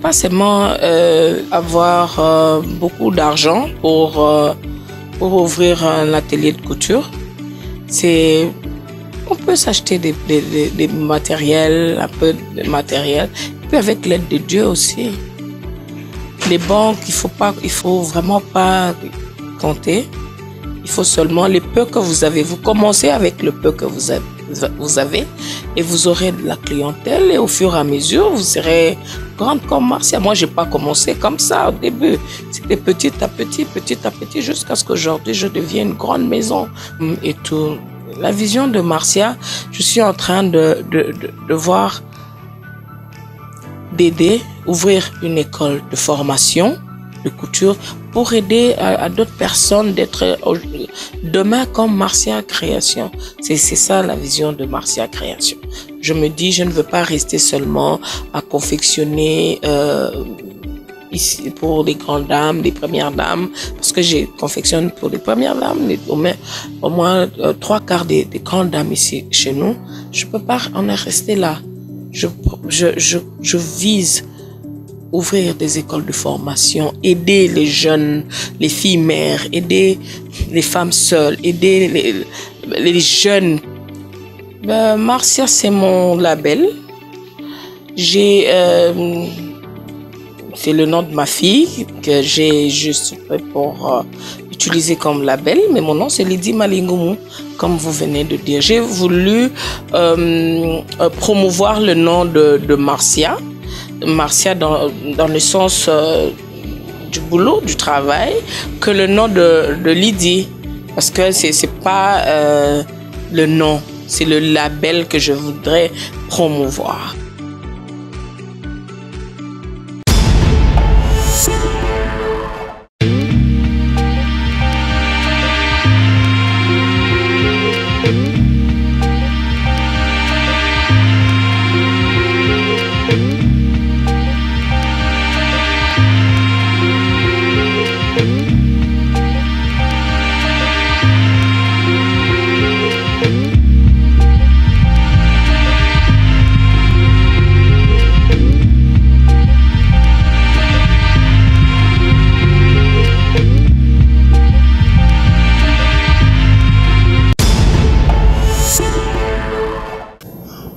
pas seulement avoir beaucoup d'argent pour ouvrir un atelier de couture. On peut s'acheter des matériels, un peu de matériel, et puis avec l'aide de Dieu aussi. Les banques, il faut vraiment pas compter. Il faut seulement les peu que vous avez. Vous commencez avec le peu que vous avez et vous aurez de la clientèle et au fur et à mesure, vous serez grande comme Marcia. Moi, j'ai pas commencé comme ça au début. C'était petit à petit, jusqu'à ce qu'aujourd'hui, je devienne une grande maison et tout. La vision de Marcia, je suis en train de voir, d'aider, ouvrir une école de formation de couture pour aider à d'autres personnes d'être demain comme Marcia Création. C'est ça la vision de Marcia Création. Je me dis, je ne veux pas rester seulement à confectionner ici pour les grandes dames, les premières dames, parce que je confectionne pour les premières dames, au moins 3/4 des grandes dames ici chez nous. Je peux pas en rester là. Je vise ouvrir des écoles de formation, aider les jeunes, les filles mères, aider les femmes seules, aider les jeunes. Marcia, c'est mon label. C'est le nom de ma fille que j'ai juste fait pour utiliser comme label, mais mon nom c'est Lydie Malingoumou, comme vous venez de dire. J'ai voulu promouvoir le nom de Marcia. Marcia dans le sens du boulot, du travail, que le nom de Lydie, parce que c'est pas le nom, c'est le label que je voudrais promouvoir.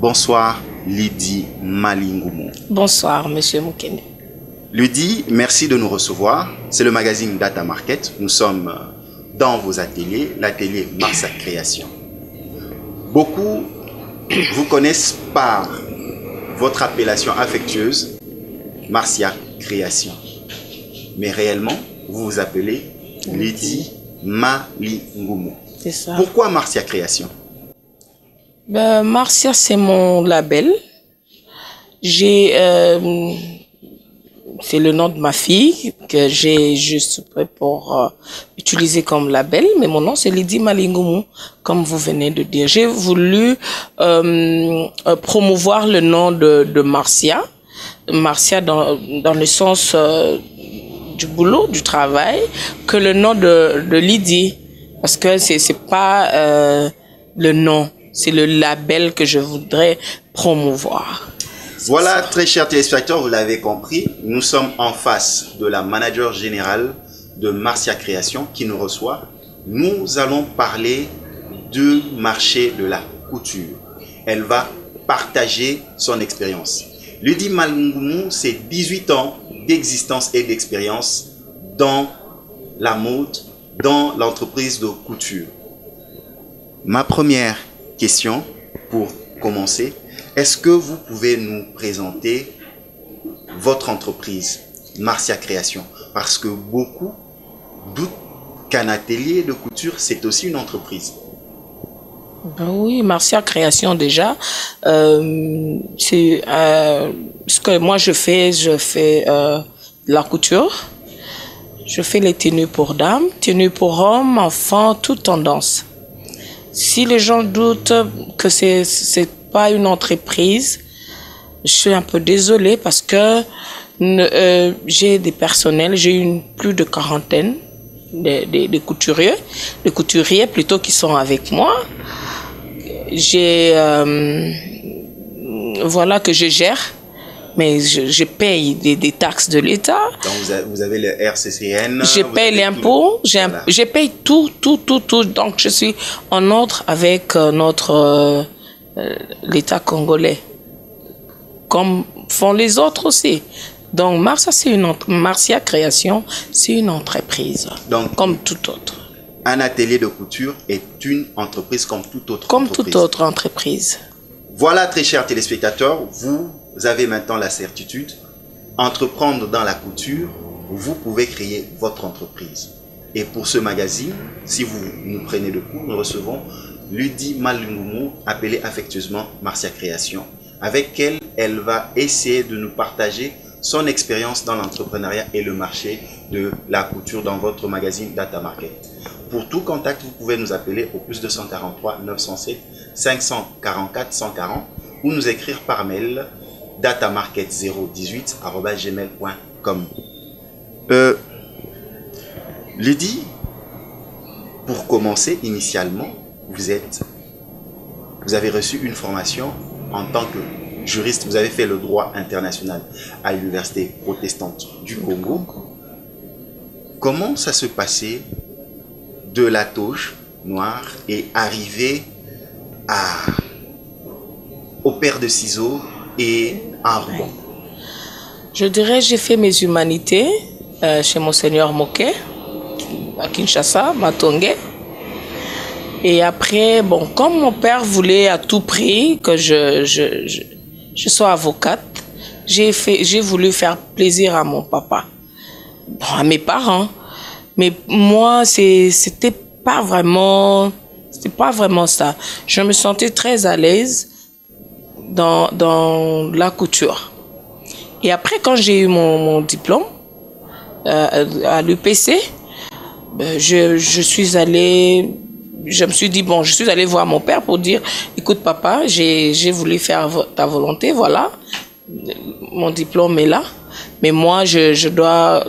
Bonsoir, Lydie Malingoumou. Bonsoir, Monsieur Moukene. Lydie, merci de nous recevoir. C'est le magazine Data Market. Nous sommes dans vos ateliers, l'atelier Marcia Création. Beaucoup vous connaissent par votre appellation affectueuse, Marcia Création. Mais réellement, vous vous appelez Lydie Malingoumou. C'est ça. Pourquoi Marcia Création? Marcia, c'est mon label. C'est le nom de ma fille que j'ai juste fait pour utiliser comme label, mais mon nom c'est Lydie Malingoumou, comme vous venez de dire. J'ai voulu promouvoir le nom de Marcia. Marcia dans le sens du boulot, du travail, que le nom de Lydie, parce que c'est pas le nom. C'est le label que je voudrais promouvoir. Voilà, très chers téléspectateurs, vous l'avez compris, nous sommes en face de la manager générale de Marcia Création qui nous reçoit. Nous allons parler du marché de la couture. Elle va partager son expérience. Lydie Malingoumou, c'est 18 ans d'existence et d'expérience dans la mode, dans l'entreprise de couture. Ma première question pour commencer, est-ce que vous pouvez nous présenter votre entreprise Marcia Création? Parce que beaucoup doutent qu'un atelier de couture c'est aussi une entreprise. Ben oui, Marcia Création déjà, c'est ce que moi je fais la couture. Je fais les tenues pour dames, tenues pour hommes, enfants, toute tendance. Si les gens doutent que c'est pas une entreprise, je suis un peu désolée parce que j'ai des personnels, j'ai plus de quarantaine de couturiers plutôt qui sont avec moi. J'ai voilà que je gère Mais je paye des taxes de l'État. Donc vous avez le RCCN. Je paye l'impôt, voilà. je paye tout. Donc je suis en ordre avec l'État congolais, comme font les autres aussi. Donc Marcia Création, c'est une entreprise, donc, comme toute autre. Un atelier de couture est une entreprise comme toute autre comme entreprise. Toute autre entreprise. Voilà, très chers téléspectateurs, vous avez maintenant la certitude. Entreprendre dans la couture, vous pouvez créer votre entreprise. Et pour ce magazine, si vous nous prenez de court, nous recevons Ludi Malungumu, appelée affectueusement Marcia Création, avec elle, elle va essayer de nous partager son expérience dans l'entrepreneuriat et le marché de la couture dans votre magazine Data Market. Pour tout contact, vous pouvez nous appeler au plus 243 907 544 140 ou nous écrire par mail datamarket018@gmail.com. Lydie, pour commencer initialement, vous avez reçu une formation en tant que juriste. Vous avez fait le droit international à l'université protestante du Congo. Comment ça se passait de la touche noire et arriver au paire de ciseaux et un ruban? Je dirais, j'ai fait mes humanités chez Monseigneur Moké, à Kinshasa, Matongé. Et après, bon, comme mon père voulait à tout prix que je sois avocate, j'ai voulu faire plaisir à mon papa, à mes parents. Mais moi, c'était pas vraiment ça. Je me sentais très à l'aise dans la couture. Et après, quand j'ai eu mon diplôme à l'UPC, je me suis dit, bon, je suis allée voir mon père pour dire, écoute papa, j'ai voulu faire ta volonté, voilà, mon diplôme est là, mais moi je dois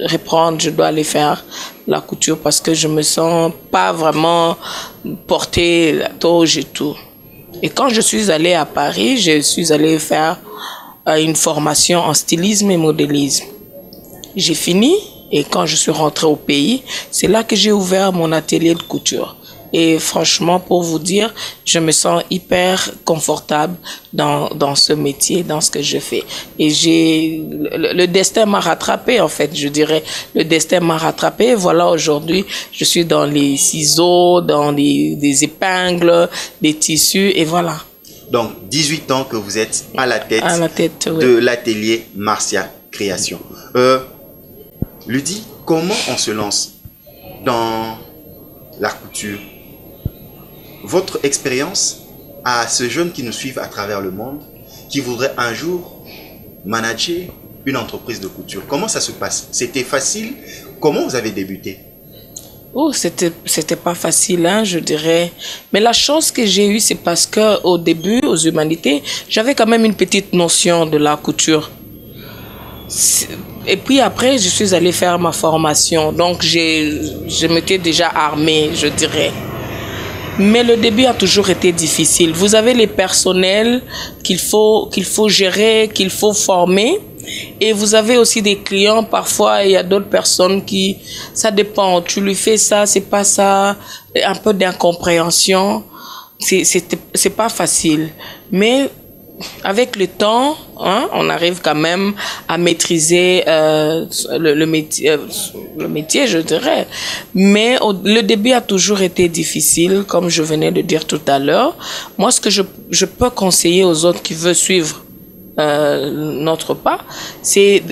reprendre, je dois aller faire la couture parce que je me sens pas vraiment porter la toge et tout. Et quand je suis allée à Paris, je suis allée faire une formation en stylisme et modélisme. J'ai fini et quand je suis rentrée au pays, c'est là que j'ai ouvert mon atelier de couture. Et franchement, pour vous dire, je me sens hyper confortable dans ce métier, dans ce que je fais. Et le destin m'a rattrapé, en fait, je dirais. Le destin m'a rattrapé. Voilà, aujourd'hui, je suis dans les ciseaux, dans des épingles, des tissus, et voilà. Donc, 18 ans que vous êtes à la tête oui, de l'atelier Marcia Création. Lydie, comment on se lance dans la couture? Votre expérience à ces jeunes qui nous suivent à travers le monde, qui voudraient un jour manager une entreprise de couture, comment ça se passe? C'était facile? Comment vous avez débuté? Oh, c'était pas facile, hein, je dirais. Mais la chance que j'ai eue, c'est parce que au début, aux humanités, j'avais quand même une petite notion de la couture. Et puis après, je suis allée faire ma formation. Donc, je m'étais déjà armée, je dirais. Mais le début a toujours été difficile. Vous avez les personnels qu'il faut gérer, qu'il faut former. Et vous avez aussi des clients, parfois, il y a d'autres personnes qui... Ça dépend, tu lui fais ça, c'est pas ça. Un peu d'incompréhension. C'est pas facile. Mais... avec le temps, hein, on arrive quand même à maîtriser le métier, je dirais. Mais le début a toujours été difficile, comme je venais de dire tout à l'heure. Moi, ce que je peux conseiller aux autres qui veulent suivre notre pas, c'est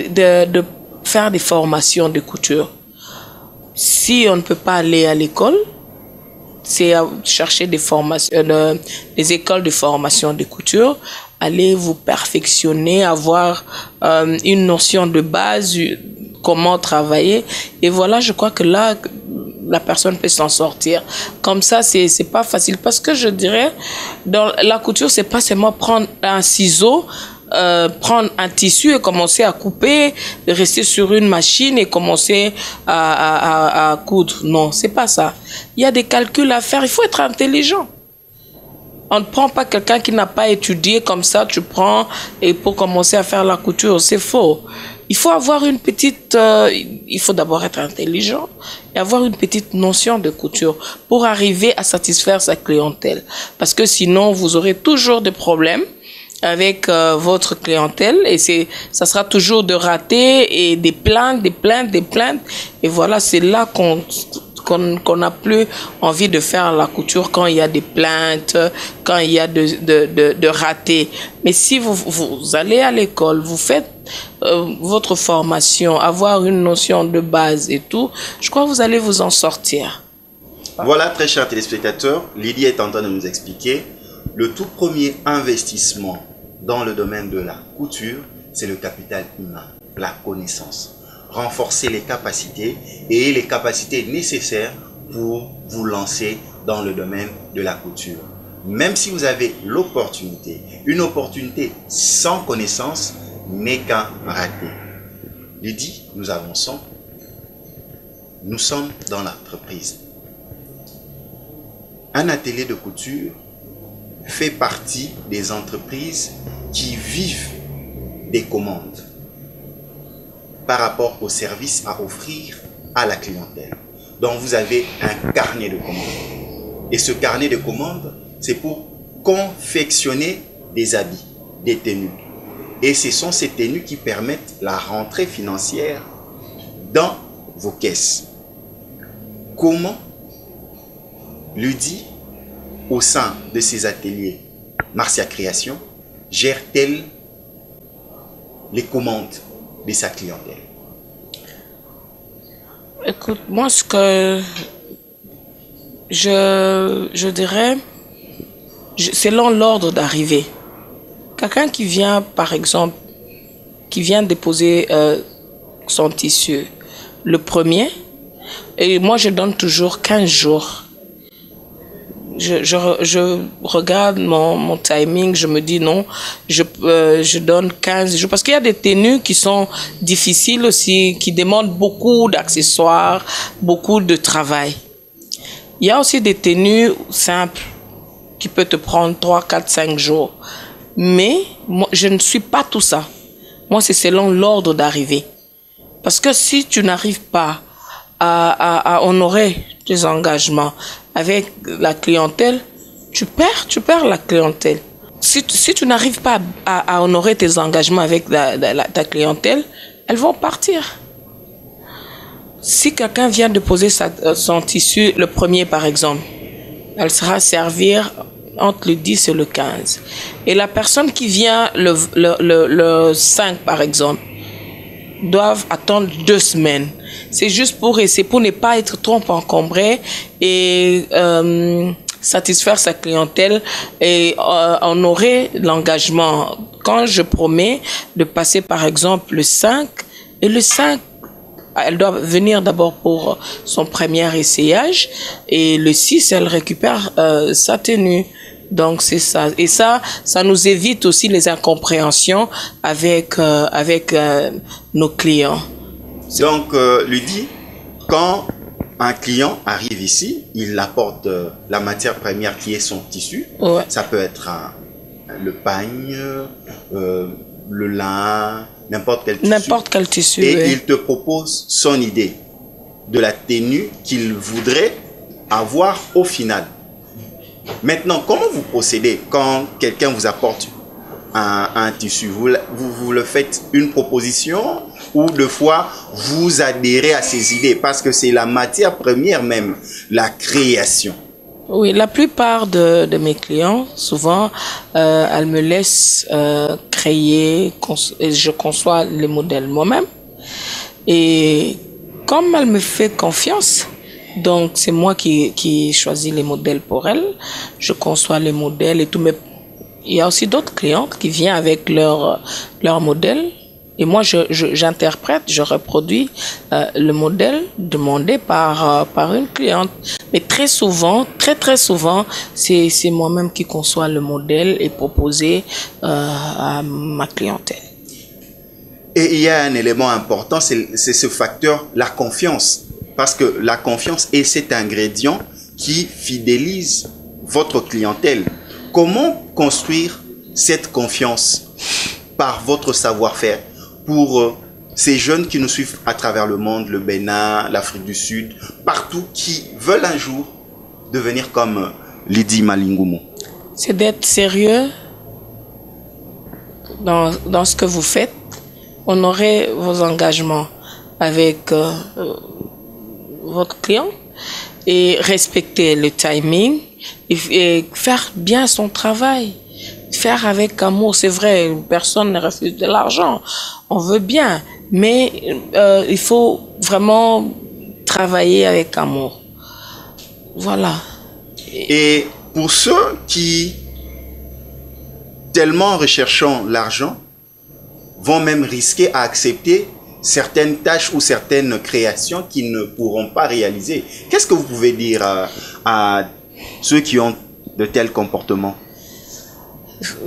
de faire des formations de couture. Si on ne peut pas aller à l'école, c'est chercher des formations, des écoles de formation de couture. Allez vous perfectionner, avoir une notion de base, comment travailler. Et voilà, je crois que là, la personne peut s'en sortir. Comme ça, c'est pas facile. Parce que je dirais, dans la couture, c'est pas seulement prendre un ciseau, prendre un tissu et commencer à couper, rester sur une machine et commencer à coudre. Non, c'est pas ça. Il y a des calculs à faire. Il faut être intelligent. On ne prend pas quelqu'un qui n'a pas étudié comme ça, tu prends et pour commencer à faire la couture, c'est faux. Il faut avoir une petite, il faut d'abord être intelligent et avoir une petite notion de couture pour arriver à satisfaire sa clientèle. Parce que sinon, vous aurez toujours des problèmes avec votre clientèle et ça sera toujours de ratés et des plaintes. Et voilà, c'est là qu'on n'a plus envie de faire la couture quand il y a des plaintes, quand il y a de ratés. Mais si vous allez à l'école, vous faites votre formation, avoir une notion de base et tout, je crois que vous allez vous en sortir. Voilà, très chers téléspectateurs, Lydie est en train de nous expliquer le tout premier investissement dans le domaine de la couture, c'est le capital humain, la connaissance. Renforcer les capacités et les capacités nécessaires pour vous lancer dans le domaine de la couture. Même si vous avez l'opportunité, une opportunité sans connaissance n'est qu'un raté. Lydie, nous avançons. Nous sommes dans l'entreprise. Un atelier de couture fait partie des entreprises qui vivent des commandes par rapport au service à offrir à la clientèle. Donc vous avez un carnet de commandes. Et ce carnet de commandes, c'est pour confectionner des habits, des tenues. Et ce sont ces tenues qui permettent la rentrée financière dans vos caisses. Comment Lydie, au sein de ses ateliers Marcia Création, gère-t-elle les commandes de sa clientèle? Écoute, moi, ce que je dirais, selon l'ordre d'arrivée. Quelqu'un qui vient, par exemple, qui vient déposer son tissu, le premier, et moi, je donne toujours 15 jours. Je regarde mon timing, je me dis non, je donne 15 jours. Parce qu'il y a des tenues qui sont difficiles aussi, qui demandent beaucoup d'accessoires, beaucoup de travail. Il y a aussi des tenues simples qui peuvent te prendre 3, 4, 5 jours. Mais moi, je ne suis pas tout ça. Moi, c'est selon l'ordre d'arrivée. Parce que si tu n'arrives pas à honorer tes engagements avec la clientèle, tu perds la clientèle. Si tu n'arrives pas à honorer tes engagements avec ta clientèle, elles vont partir. Si quelqu'un vient de poser son tissu, le premier par exemple, elle sera servir entre le 10 et le 15. Et la personne qui vient le 5 par exemple, doivent attendre 2 semaines. C'est juste pour ne pas être trop encombré et satisfaire sa clientèle et honorer l'engagement. Quand je promets de passer par exemple le 5, et le 5, elle doit venir d'abord pour son premier essayage et le 6, elle récupère sa tenue. Donc c'est ça. Et ça nous évite aussi les incompréhensions avec nos clients. Donc, Lydie, quand un client arrive ici, il apporte la matière première qui est son tissu. Ouais. Ça peut être le pagne, le lin, n'importe quel tissu. N'importe quel tissu. Et ouais. il te propose son idée de la tenue qu'il voudrait avoir au final. Maintenant, comment vous procédez quand quelqu'un vous apporte un tissu? Vous le faites une proposition ou deux fois vous adhérez à ses idées parce que c'est la matière première même, la création? Oui, la plupart de mes clients, souvent, elles me laissent créer, et je conçois les modèles moi-même. Et comme elle me fait confiance, donc c'est moi qui choisis les modèles pour elles, je conçois les modèles et tout. Mais il y a aussi d'autres clientes qui viennent avec leur modèle. Et moi, j'interprète, je reproduis le modèle demandé par une cliente. Mais très souvent, très souvent, c'est moi-même qui conçois le modèle et proposé à ma clientèle. Et il y a un élément important, c'est ce facteur, la confiance. Parce que la confiance est cet ingrédient qui fidélise votre clientèle. Comment construire cette confiance par votre savoir-faire pour ces jeunes qui nous suivent à travers le monde, le Bénin, l'Afrique du Sud, partout, qui veulent un jour devenir comme Lydie Malingumu? C'est d'être sérieux dans ce que vous faites, honorer vos engagements avec votre client et respecter le timing et faire bien son travail. Faire avec amour, c'est vrai, personne ne refuse de l'argent, on veut bien, mais il faut vraiment travailler avec amour. Voilà. Et pour ceux qui, tellement recherchant l'argent, vont même risquer à accepter certaines tâches ou certaines créations qu'ils ne pourront pas réaliser, qu'est-ce que vous pouvez dire à ceux qui ont de tels comportements?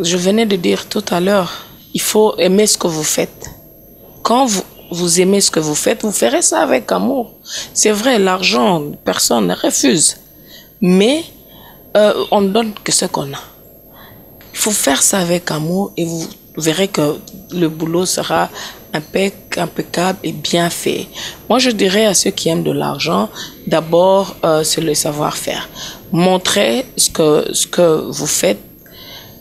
Je venais de dire tout à l'heure, il faut aimer ce que vous faites. Quand vous aimez ce que vous faites, vous ferez ça avec amour. C'est vrai, l'argent, personne ne refuse. Mais on ne donne que ce qu'on a. Il faut faire ça avec amour et vous verrez que le boulot sera impeccable et bien fait. Moi, je dirais à ceux qui aiment de l'argent, d'abord, c'est le savoir-faire. Montrez ce que vous faites.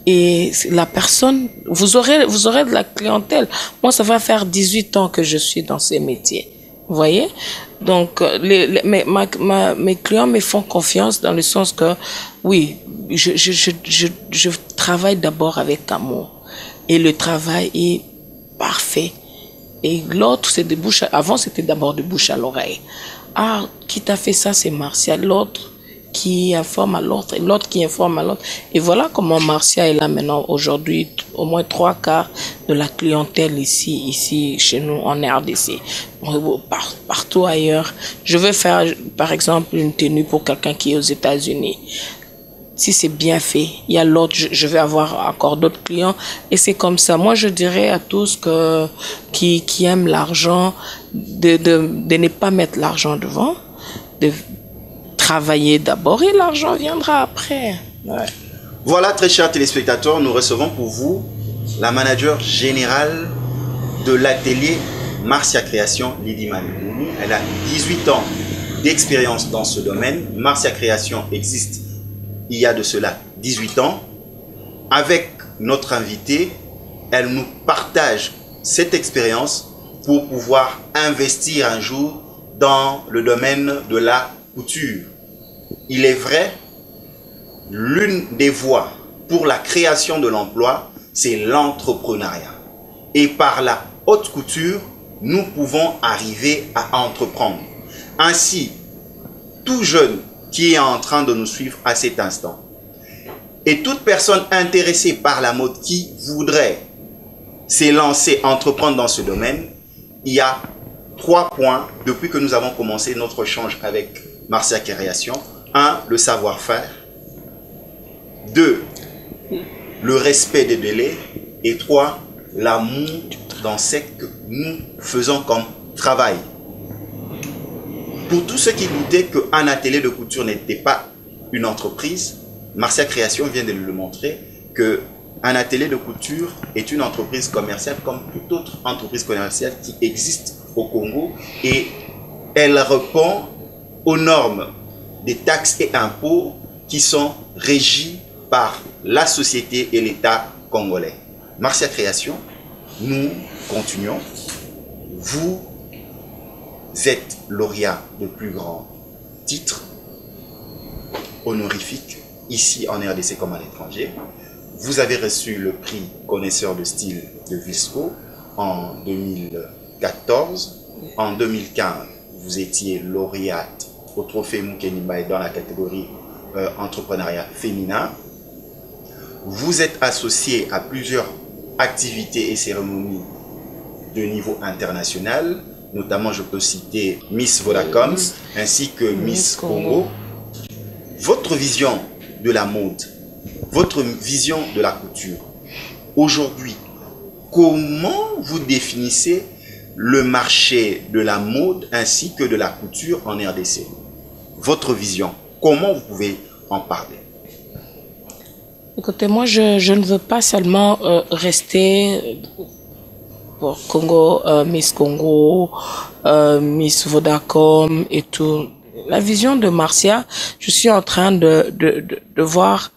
Et la personne, vous aurez de la clientèle. Moi, ça va faire 18 ans que je suis dans ces métiers. Vous voyez? Donc, mes clients me font confiance dans le sens que, oui, je travaille d'abord avec amour. Et le travail est parfait. Et l'autre, c'est de bouche avant, c'était d'abord de bouche à l'oreille. Ah, qui t'a fait ça, c'est Marcia. L'autre qui informe à l'autre, et l'autre qui informe à l'autre. Et voilà comment Marcia est là maintenant, aujourd'hui, au moins 3/4 de la clientèle ici chez nous, en RDC. Partout ailleurs. Je veux faire, par exemple, une tenue pour quelqu'un qui est aux États-Unis. Si c'est bien fait, il y a l'autre, je vais avoir encore d'autres clients. Et c'est comme ça. Moi, je dirais à tous qui aiment l'argent, de ne pas mettre l'argent devant, de travailler d'abord et l'argent viendra après. Ouais. Voilà, très chers téléspectateurs, nous recevons pour vous la manager générale de l'atelier Marcia Création, Lydie Malingumu. Elle a 18 ans d'expérience dans ce domaine. Marcia Création existe il y a de cela 18 ans. Avec notre invitée, elle nous partage cette expérience pour pouvoir investir un jour dans le domaine de la couture. Il est vrai, l'une des voies pour la création de l'emploi, c'est l'entrepreneuriat. Et par la haute couture, nous pouvons arriver à entreprendre. Ainsi, tout jeune qui est en train de nous suivre à cet instant, et toute personne intéressée par la mode qui voudrait s'élancer, entreprendre dans ce domaine, il y a 3 points depuis que nous avons commencé notre échange avec Marcia Création. 1, le savoir-faire. 2, le respect des délais. Et 3, l'amour dans ce que nous faisons comme travail. Pour tous ceux qui doutaient qu'un atelier de couture n'était pas une entreprise, Marcia Création vient de le montrer qu'un atelier de couture est une entreprise commerciale comme toute autre entreprise commerciale qui existe au Congo, et elle répond aux normes des taxes et impôts qui sont régis par la société et l'État congolais. Marcia Création, nous continuons. Vous êtes lauréat de plus grands titres honorifiques ici en RDC comme à l'étranger. Vous avez reçu le prix connaisseur de style de Visco en 2014. En 2015, vous étiez lauréate au trophée Moukenimbaye dans la catégorie entrepreneuriat féminin. Vous êtes associé à plusieurs activités et cérémonies de niveau international. Notamment, je peux citer Miss Vodacom ainsi que Miss Congo. Votre vision de la mode, votre vision de la couture, aujourd'hui, comment vous définissez le marché de la mode ainsi que de la couture en RDC? Votre vision, comment vous pouvez en parler? Écoutez, moi, je ne veux pas seulement rester pour Congo, Miss Congo, Miss Vodacom et tout. La vision de Marcia, je suis en train de voir,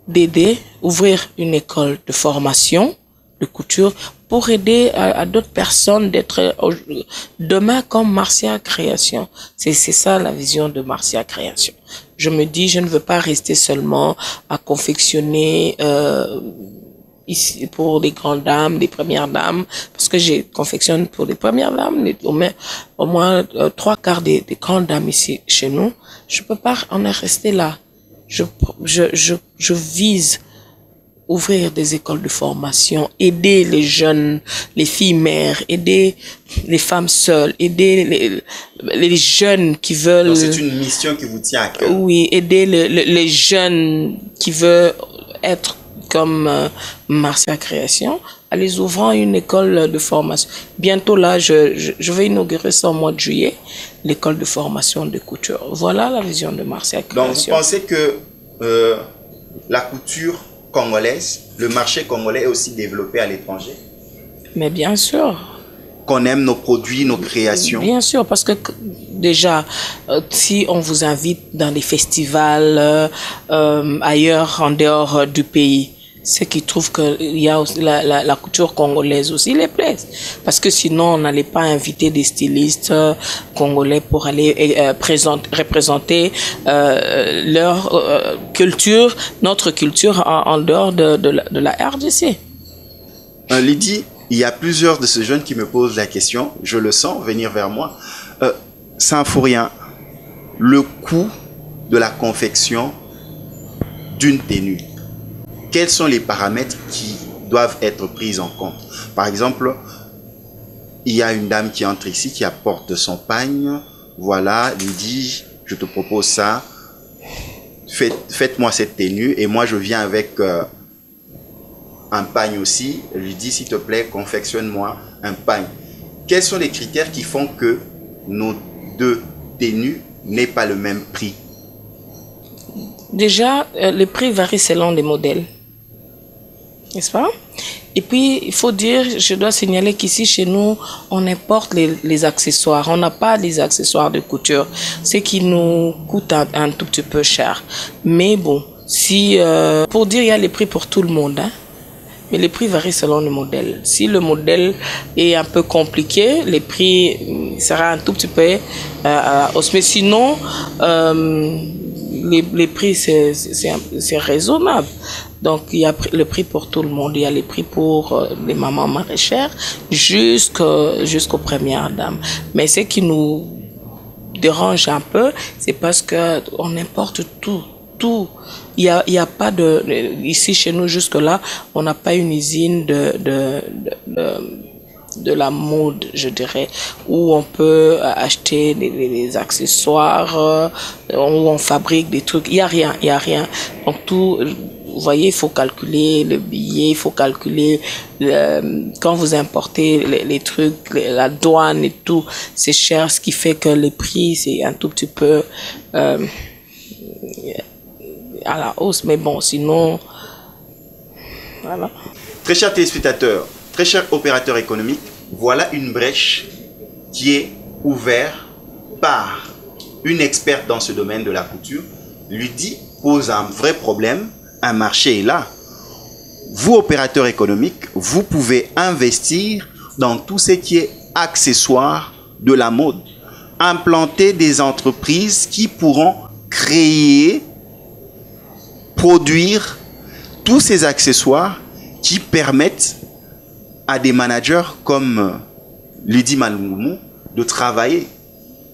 d'aider, ouvrir une école de formation de couture pour aider à d'autres personnes d'être demain comme Marcia Création. C'est ça la vision de Marcia Création. Je me dis, je ne veux pas rester seulement à confectionner ici pour les grandes dames, les premières dames, parce que je confectionne pour les premières dames, au moins 3/4 des grandes dames ici chez nous. Je peux pas en rester là. Je vise ouvrir des écoles de formation, aider les jeunes, les filles mères, aider les femmes seules, aider les jeunes qui veulent... Donc c'est une mission qui vous tient à cœur. Oui, aider les jeunes qui veulent être comme Marcia Création, en les ouvrant une école de formation. Bientôt là, je vais inaugurer ça au mois de juillet, l'école de formation de couture. Voilà la vision de Marcia Création. Donc vous pensez que la couture congolaise, le marché congolais est aussi développé à l'étranger? Mais bien sûr. Qu'on aime nos produits, nos créations? Bien sûr, parce que déjà, si on vous invite dans des festivals ailleurs, en dehors du pays, c'est qu'ils trouvent qu'il y a aussi la couture congolaise aussi les plaît. Parce que sinon, on n'allait pas inviter des stylistes congolais pour aller représenter leur culture, notre culture en dehors de la RDC. Lydie, il y a plusieurs de ces jeunes qui me posent la question, je le sens venir vers moi. Sans fou rien, le coût de la confection d'une tenue, quels sont les paramètres qui doivent être pris en compte? Par exemple, il y a une dame qui entre ici, qui apporte son pagne. Voilà, lui dit, je te propose ça. Faites-moi cette tenue. Et moi, je viens avec un pagne aussi. Elle lui dit, s'il te plaît, confectionne-moi un pagne. Quels sont les critères qui font que nos deux tenues n'aient pas le même prix? Déjà, le prix varie selon les modèles. N'est-ce pas? Et puis, il faut dire, je dois signaler qu'ici, chez nous, on importe les accessoires. On n'a pas les accessoires de couture, ce qui nous coûte un tout petit peu cher. Mais bon, si pour dire, il y a les prix pour tout le monde, hein? Mais les prix varient selon le modèle. Si le modèle est un peu compliqué, les prix sera un tout petit peu mais sinon, les prix, c'est raisonnable. Donc, il y a le prix pour tout le monde. Il y a les prix pour les mamans maraîchères jusqu'aux premières dames. Mais ce qui nous dérange un peu, c'est parce qu'on importe tout. Il y a pas ici chez nous jusque-là, on n'a pas une usine de la mode, je dirais, où on peut acheter des accessoires, où on fabrique des trucs. Il y a rien. Donc tout, vous voyez, il faut calculer le billet, il faut calculer quand vous importez les trucs, la douane et tout, c'est cher, ce qui fait que les prix, c'est un tout petit peu à la hausse. Mais bon, sinon, voilà. Très chers téléspectateurs, très chers opérateurs économiques, voilà une brèche qui est ouverte par une experte dans ce domaine de la couture. Lydie pose un vrai problème, un marché est là. Vous, opérateurs économiques, vous pouvez investir dans tout ce qui est accessoires de la mode. Implanter des entreprises qui pourront créer, produire tous ces accessoires qui permettent à des managers comme Lydie Malungumu de travailler.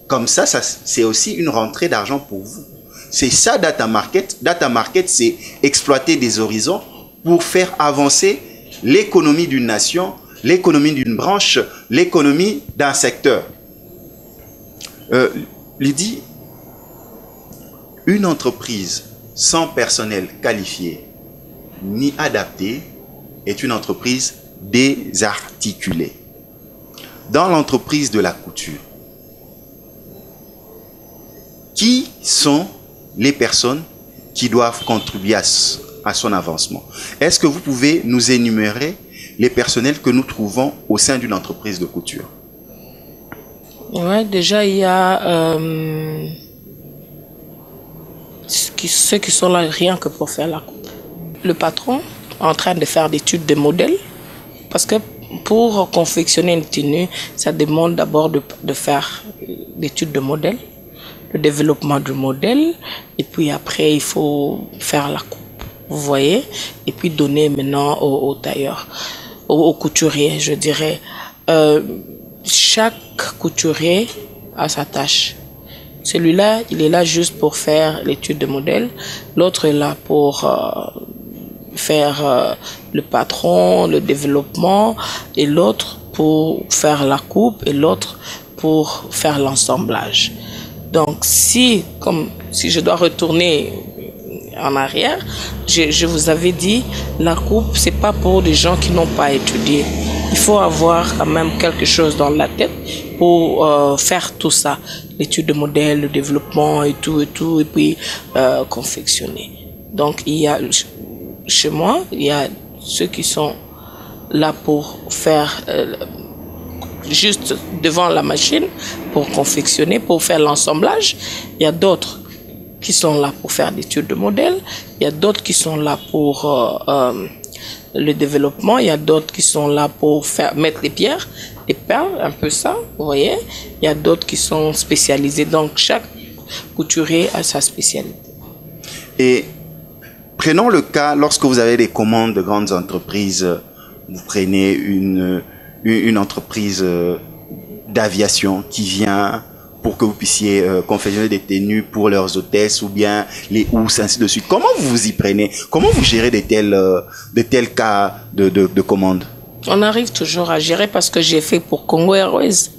Comme ça, c'est aussi une rentrée d'argent pour vous. C'est ça, Data Market. Data Market, c'est exploiter des horizons pour faire avancer l'économie d'une nation, l'économie d'une branche, l'économie d'un secteur. Lydie, une entreprise sans personnel qualifié ni adapté est une entreprise désarticulée. Dans l'entreprise de la couture, qui sont les personnes qui doivent contribuer à son avancement. Est-ce que vous pouvez nous énumérer les personnels que nous trouvons au sein d'une entreprise de couture? Ouais, déjà, il y a ceux qui sont là rien que pour faire la coupe. Le patron est en train de faire des études de modèles, parce que pour confectionner une tenue, ça demande d'abord de faire l'étude de modèle, le développement du modèle, et puis après, il faut faire la coupe, vous voyez, et puis donner maintenant au tailleur, au couturier, je dirais. Chaque couturier a sa tâche. Celui-là, il est là juste pour faire l'étude de modèle. L'autre est là pour faire le patron, le développement, et l'autre pour faire la coupe, et l'autre pour faire l'assemblage. Donc, si je dois retourner en arrière, je vous avais dit, la coupe, c'est pas pour des gens qui n'ont pas étudié. Il faut avoir quand même quelque chose dans la tête pour faire tout ça. L'étude de modèle, le développement et tout, et puis confectionner. Donc, chez moi, il y a ceux qui sont là pour faire juste devant la machine, pour confectionner, pour faire l'assemblage. Il y a d'autres qui sont là pour faire l'étude de modèle. Il y a d'autres qui sont là pour le développement. Il y a d'autres qui sont là pour mettre les pierres, les perles, un peu ça, vous voyez. Il y a d'autres qui sont spécialisés. Donc, chaque couturier a sa spécialité. Et prenons le cas, lorsque vous avez des commandes de grandes entreprises, vous prenez une entreprise d'aviation qui vient pour que vous puissiez confectionner des tenues pour leurs hôtesses ou bien les housses, ainsi de suite. Comment vous vous y prenez? Comment vous gérez de tels cas de commandes? On arrive toujours à gérer parce que j'ai fait pour Congo Airways.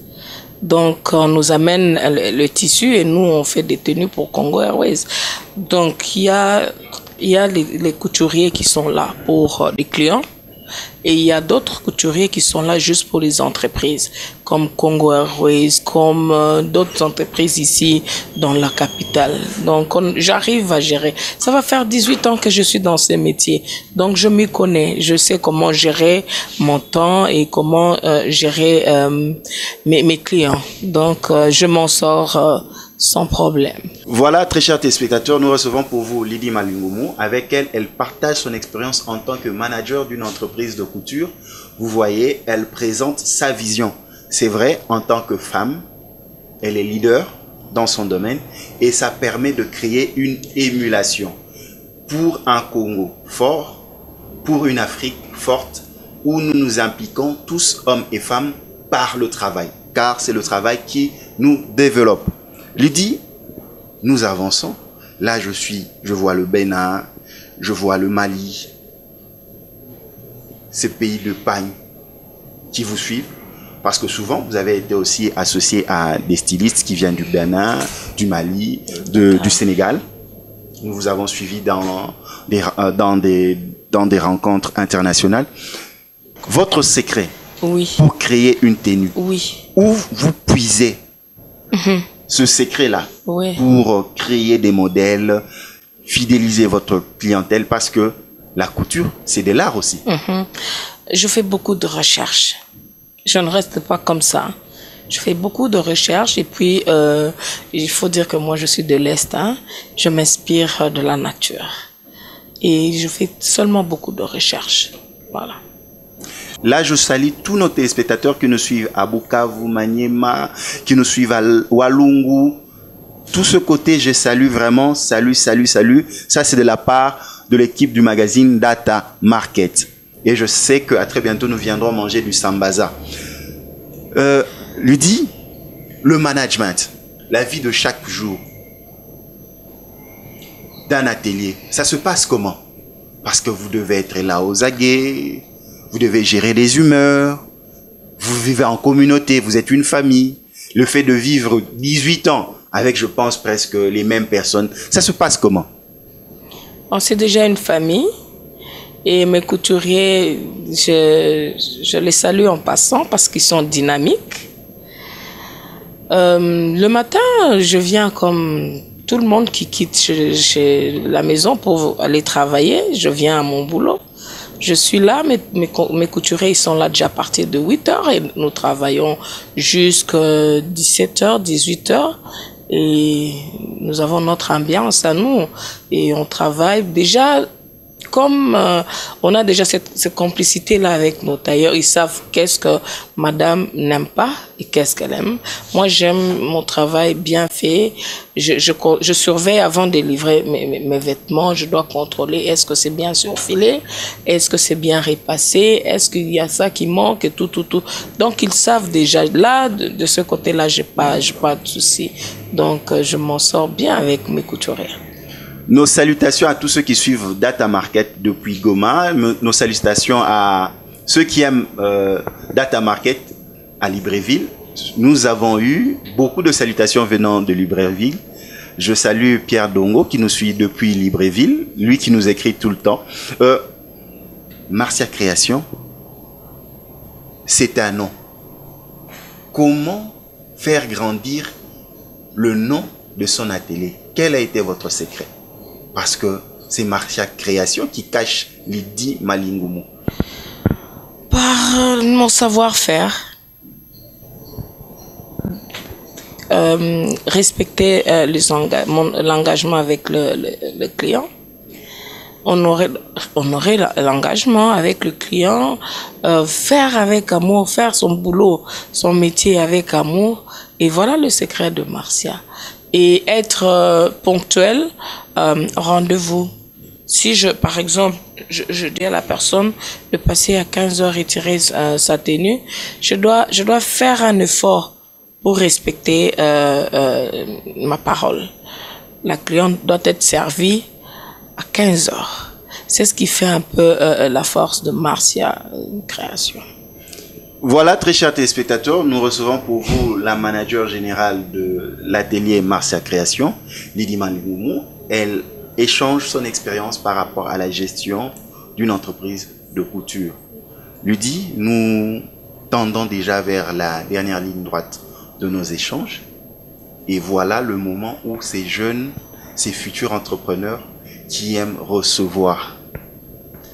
Donc, on nous amène le tissu et nous, on fait des tenues pour Congo Airways. Donc, il y a les couturiers qui sont là pour les clients. Et il y a d'autres couturiers qui sont là juste pour les entreprises, comme Congo Airways, comme d'autres entreprises ici dans la capitale. Donc, j'arrive à gérer. Ça va faire 18 ans que je suis dans ce métier. Donc, je m'y connais. Je sais comment gérer mon temps et comment gérer mes clients. Donc, je m'en sors sans problème. Voilà, très chers téléspectateurs, nous recevons pour vous Lydie Malingoumou. Avec elle, elle partage son expérience en tant que manager d'une entreprise de couture. Vous voyez, elle présente sa vision. C'est vrai, en tant que femme, elle est leader dans son domaine et ça permet de créer une émulation pour un Congo fort, pour une Afrique forte, où nous nous impliquons tous, hommes et femmes, par le travail. Car c'est le travail qui nous développe. Lydie, nous avançons. Là, je vois le Bénin, je vois le Mali, ces pays de pagne qui vous suivent. Parce que souvent, vous avez été aussi associé à des stylistes qui viennent du Bénin, du Mali, du Sénégal. Nous vous avons suivi dans des rencontres internationales. Votre secret pour créer une tenue, où vous puisez ce secret-là pour créer des modèles, fidéliser votre clientèle, parce que la couture, c'est de l'art aussi. Je fais beaucoup de recherches. Je ne reste pas comme ça. Je fais beaucoup de recherches et puis il faut dire que moi je suis de l'Est. Je m'inspire de la nature. Et je fais seulement beaucoup de recherches. Voilà. Là, je salue tous nos téléspectateurs qui nous suivent à Bukavu, Maniema, qui nous suivent à Walungu. Tout ce côté, je salue vraiment. Salut. Ça, c'est de la part de l'équipe du magazine Data Market. Et je sais qu'à très bientôt, nous viendrons manger du sambaza. Lydie, le management, la vie de chaque jour d'un atelier, ça se passe comment? Parce que vous devez être là aux aguets. Vous devez gérer les humeurs, vous vivez en communauté, vous êtes une famille. Le fait de vivre 18 ans avec, je pense, presque les mêmes personnes, ça se passe comment? C'est déjà une famille et mes couturiers, je les salue en passant parce qu'ils sont dynamiques. Le matin, je viens comme tout le monde qui quitte chez la maison pour aller travailler, je viens à mon boulot. Je suis là, mes couturiers ils sont là déjà à partir de 8 heures et nous travaillons jusqu'à 17 heures, 18 heures. Et nous avons notre ambiance à nous et on travaille déjà comme on a déjà cette complicité-là avec nos tailleurs. Ils savent qu'est-ce que madame n'aime pas et qu'est-ce qu'elle aime. Moi, j'aime mon travail bien fait. Je surveille avant de livrer mes vêtements. Je dois contrôler est-ce que c'est bien surfilé, est-ce que c'est bien repassé, est-ce qu'il y a ça qui manque et tout. Donc, ils savent déjà. Là, de ce côté-là, j'ai pas de souci. Donc, je m'en sors bien avec mes couturiers. Nos salutations à tous ceux qui suivent Data Market depuis Goma. Nos salutations à ceux qui aiment Data Market à Libreville. Nous avons eu beaucoup de salutations venant de Libreville. Je salue Pierre Dongo qui nous suit depuis Libreville, lui qui nous écrit tout le temps. Marcia Création, c'est un nom. Comment faire grandir le nom de son atelier? Quel a été votre secret? Parce que c'est Marcia Création qui cache Lydie Malingoumou. Par mon savoir-faire, respecter l'engagement avec le client, honorer l'engagement avec le client, faire avec amour, faire son boulot, son métier avec amour. Et voilà le secret de Marcia. Et être ponctuel, rendez-vous. Si par exemple, je dis à la personne de passer à 15 heures retirer sa tenue, je dois faire un effort pour respecter ma parole. La cliente doit être servie à 15 heures. C'est ce qui fait un peu la force de Marcia Création. Voilà, très chers téléspectateurs, nous recevons pour vous la manager générale de l'atelier Marcia Création, Lydie Malingoumou. Elle échange son expérience par rapport à la gestion d'une entreprise de couture. Lydie, nous tendons déjà vers la dernière ligne droite de nos échanges. Et voilà le moment où ces jeunes, ces futurs entrepreneurs qui aiment recevoir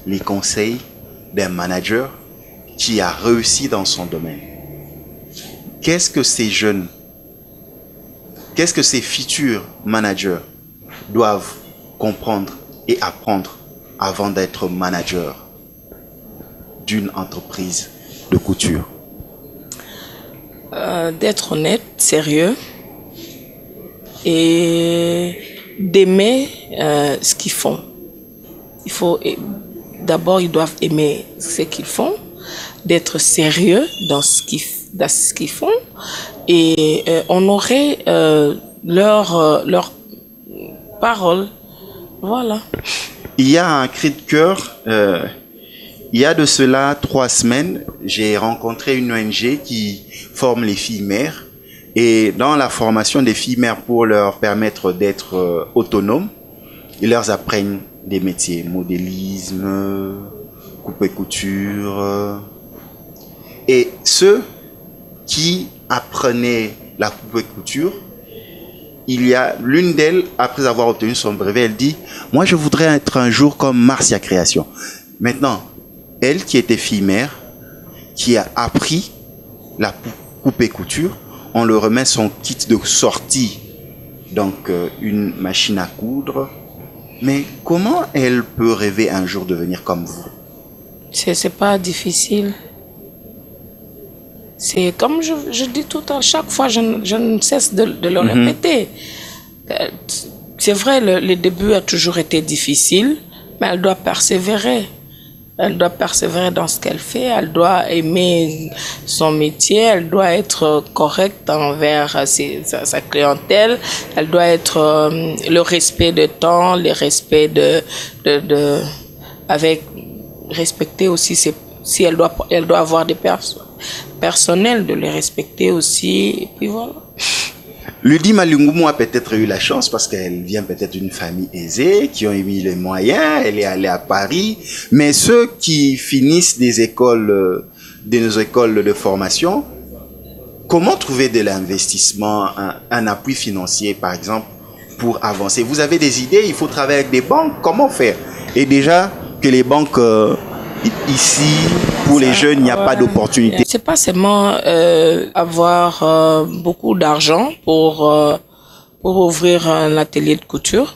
les conseils d'un manager qui a réussi dans son domaine. Qu'est-ce que ces jeunes, qu'est-ce que ces futurs managers doivent comprendre et apprendre avant d'être manager d'une entreprise de couture? D'être honnête, sérieux et d'aimer ce qu'ils font. D'abord, ils doivent aimer ce qu'ils font, d'être sérieux dans ce qu'ils font et honorer leurs paroles. Voilà. Il y a un cri de cœur. Il y a de cela 3 semaines, j'ai rencontré une ONG qui forme les filles mères. Et dans la formation des filles mères, pour leur permettre d'être autonomes, ils leur apprennent des métiers, modélisme, coupe et couture. Et ceux qui apprenaient la coupe et couture, il y a l'une d'elles, après avoir obtenu son brevet, elle dit « Moi, je voudrais être un jour comme Marcia Création. » Maintenant, elle qui était fille mère, qui a appris la coupe et couture, on leur remet son kit de sortie, donc une machine à coudre. Mais comment elle peut rêver un jour de devenir comme vous? C'est pas difficile. C'est comme je dis tout à chaque fois, je ne cesse de le répéter. C'est vrai, le début a toujours été difficile, mais elle doit persévérer. Elle doit persévérer dans ce qu'elle fait, elle doit aimer son métier, elle doit être correcte envers sa clientèle, elle doit être le respect de temps, le respect respecter aussi si elle doit avoir des personnels, de les respecter aussi, et puis voilà. Lydie Malingoumou a peut-être eu la chance parce qu'elle vient peut-être d'une famille aisée, qui ont émis les moyens, elle est allée à Paris. Mais ceux qui finissent des écoles, nos écoles de formation, comment trouver de l'investissement, un appui financier par exemple, pour avancer? Vous avez des idées, il faut travailler avec des banques, comment faire? Et déjà que les banques, ici, pour les jeunes, il n'y a pas d'opportunité. C'est pas seulement avoir beaucoup d'argent pour ouvrir un atelier de couture.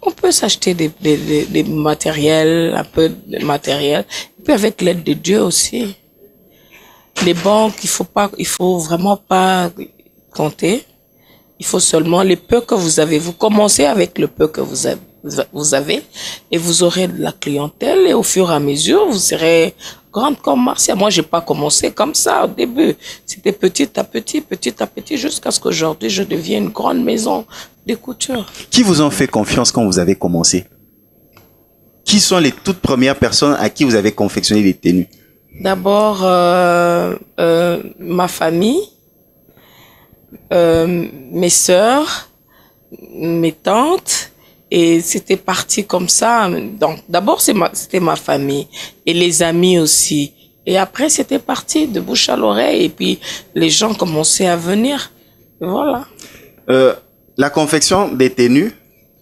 On peut s'acheter des matériels, un peu de matériel, et puis avec l'aide de Dieu aussi. Les banques, il faut vraiment pas compter. Il faut seulement les peu que vous avez. Vous commencez avec le peu que vous avez et vous aurez de la clientèle et au fur et à mesure, vous serez grande comme Marcia. Moi, j'ai pas commencé comme ça au début. C'était petit à petit, jusqu'à ce qu'aujourd'hui, je devienne une grande maison de couture. Qui vous ont fait confiance quand vous avez commencé? Qui sont les toutes premières personnes à qui vous avez confectionné des tenues? D'abord, ma famille, mes sœurs, mes tantes, et c'était parti comme ça. Donc, d'abord, c'était ma famille et les amis aussi. Et après, c'était parti de bouche à l'oreille et puis les gens commençaient à venir. Voilà. La confection des tenues,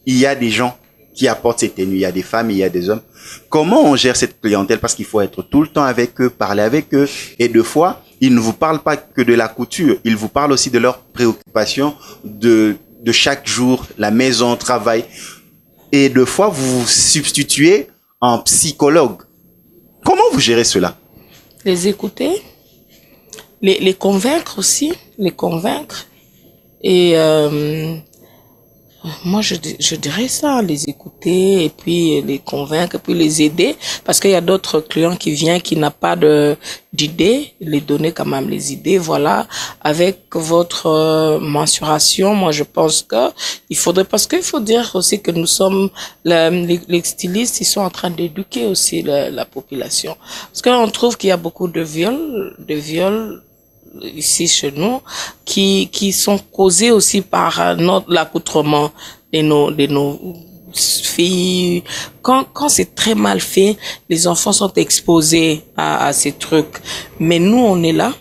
il y a des gens qui apportent ces tenues. Il y a des femmes, il y a des hommes. Comment on gère cette clientèle? Parce qu'il faut être tout le temps avec eux, parler avec eux. Et deux fois, ils ne vous parlent pas que de la couture. Ils vous parlent aussi de leurs préoccupations de chaque jour, la maison, le travail. Et deux fois, vous vous substituez en psychologue. Comment vous gérez cela? Les écouter, les convaincre aussi, les convaincre. Et moi, je dirais ça, les écouter et puis les convaincre et puis les aider. Parce qu'il y a d'autres clients qui viennent qui n'ont pas d'idées, les donner quand même les idées. Voilà, avec votre mensuration, moi je pense que il faudrait, parce qu'il faut dire aussi que nous sommes, les stylistes, ils sont en train d'éduquer aussi la population. Parce qu'on trouve qu'il y a beaucoup de viols ici chez nous qui sont causés aussi par l'accoutrement de nos filles. Quand c'est très mal fait, les enfants sont exposés à ces trucs. Mais nous, on est là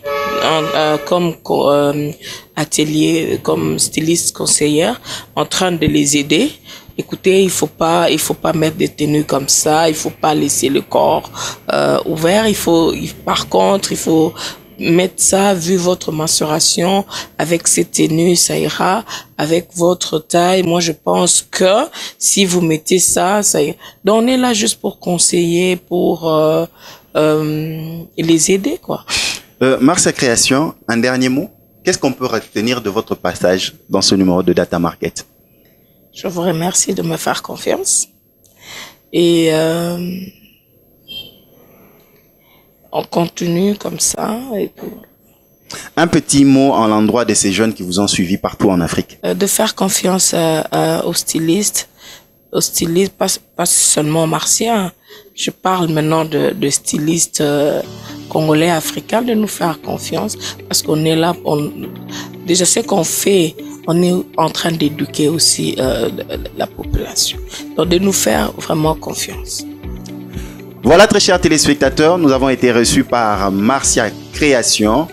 comme atelier, comme styliste conseillère, en train de les aider. Écoutez, il faut pas mettre des tenues comme ça. Il faut pas laisser le corps ouvert. Par contre, il faut mettre ça, vu votre mensuration, avec ces tenues, ça ira, avec votre taille. Moi, je pense que si vous mettez ça, ça ira. Donc, on est là juste pour conseiller, pour les aider, quoi. Marcia Création, un dernier mot. Qu'est-ce qu'on peut retenir de votre passage dans ce numéro de Data Market? Je vous remercie de me faire confiance. Et on continue comme ça. Et puis, un petit mot en l'endroit de ces jeunes qui vous ont suivi partout en Afrique. De faire confiance aux stylistes, pas seulement martiens. Je parle maintenant de stylistes congolais, africains, de nous faire confiance parce qu'on est là. Déjà, ce qu'on fait, on est en train d'éduquer aussi la population. Donc, de nous faire vraiment confiance. Voilà, très chers téléspectateurs, nous avons été reçus par Marcia Création,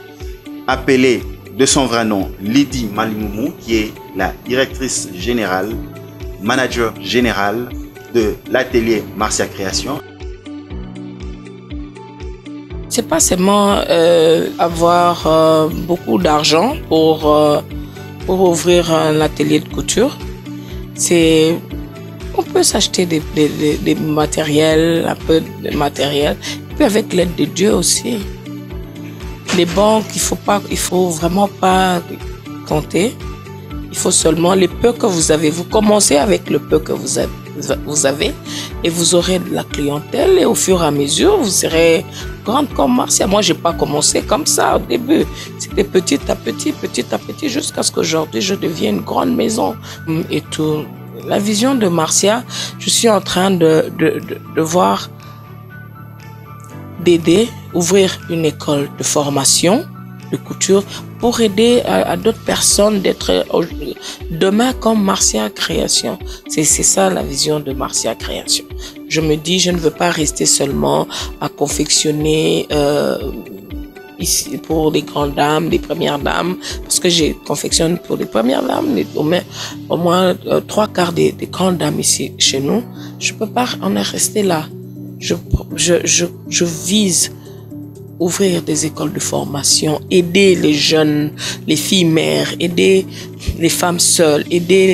appelée de son vrai nom Lydie Malimoumou, qui est la directrice générale, manager général de l'atelier Marcia Création. C'est pas seulement avoir beaucoup d'argent pour ouvrir un atelier de couture. On peut s'acheter des matériels, un peu de matériel, et puis avec l'aide de Dieu aussi. Les banques, il faut vraiment pas compter. Il faut seulement les peu que vous avez. Vous commencez avec le peu que vous avez et vous aurez de la clientèle et au fur et à mesure, vous serez grande comme Marcia. Moi, j'ai pas commencé comme ça au début. C'était petit à petit, jusqu'à ce qu'aujourd'hui, je devienne une grande maison et tout. La vision de Marcia, je suis en train de voir, d'aider, ouvrir une école de formation de couture pour aider à d'autres personnes d'être demain comme Marcia Création. C'est ça la vision de Marcia Création. Je me dis, je ne veux pas rester seulement à confectionner ici pour les grandes dames, les premières dames, parce que je confectionne pour les premières dames, au moins 3/4 des grandes dames ici chez nous. Je peux pas en rester là. Je vise ouvrir des écoles de formation, aider les jeunes, les filles mères, aider les femmes seules, aider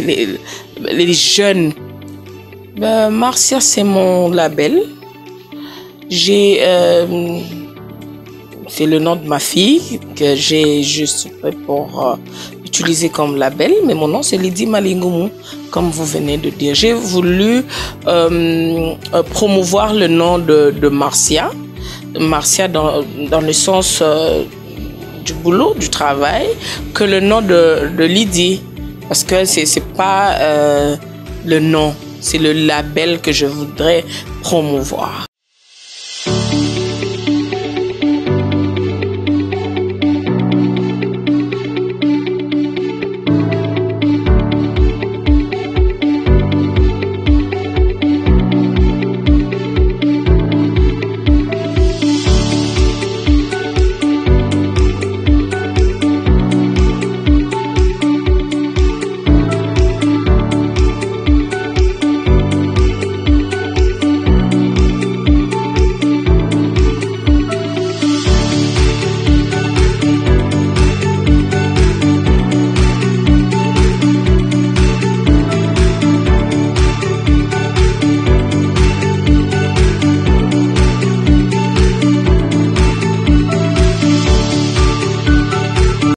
les jeunes. Marcia, c'est mon label. C'est le nom de ma fille que j'ai juste fait pour utiliser comme label, mais mon nom c'est Lydie Malingoumou, comme vous venez de dire. J'ai voulu promouvoir le nom de Marcia. Marcia dans le sens du boulot, du travail, que le nom de Lydie, parce que c'est pas le nom, c'est le label que je voudrais promouvoir.